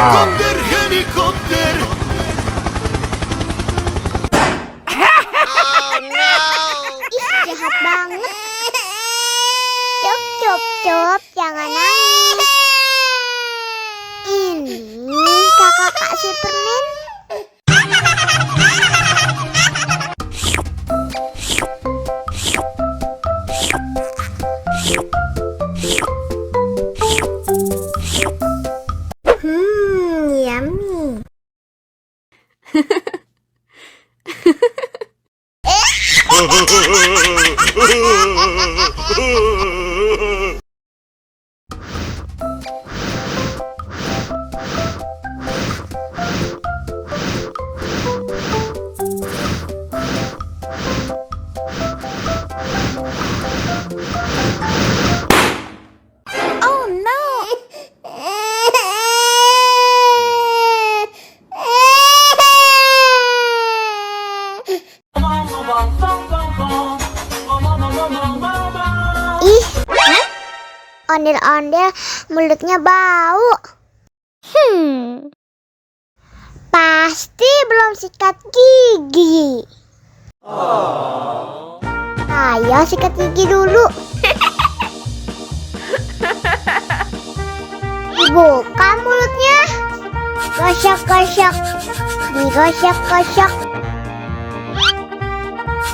Helikopter, helikopter. Ih, jahat banget. Cop, jangan nangis. Ini kakak kasih permen. Yummy. Oh no. Ih, ondel-ondel mulutnya bau. Pasti belum sikat gigi. Ayo sikat gigi dulu. Dibuka mulutnya. Gosok-gosok. Digosok-gosok.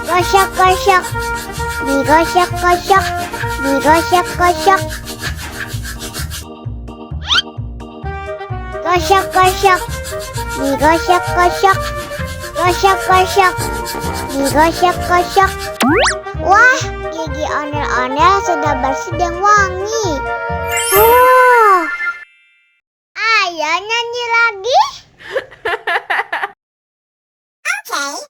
Gosok-gosok. Digosok-gosok. Digosok-gosok. Gosok-gosok. Digosok-gosok. Gosok-gosok. Digosok-gosok. Wah, gigi ondel-ondel sudah bersih dan wangi. Wow. Ayo nyanyi lagi. Oke.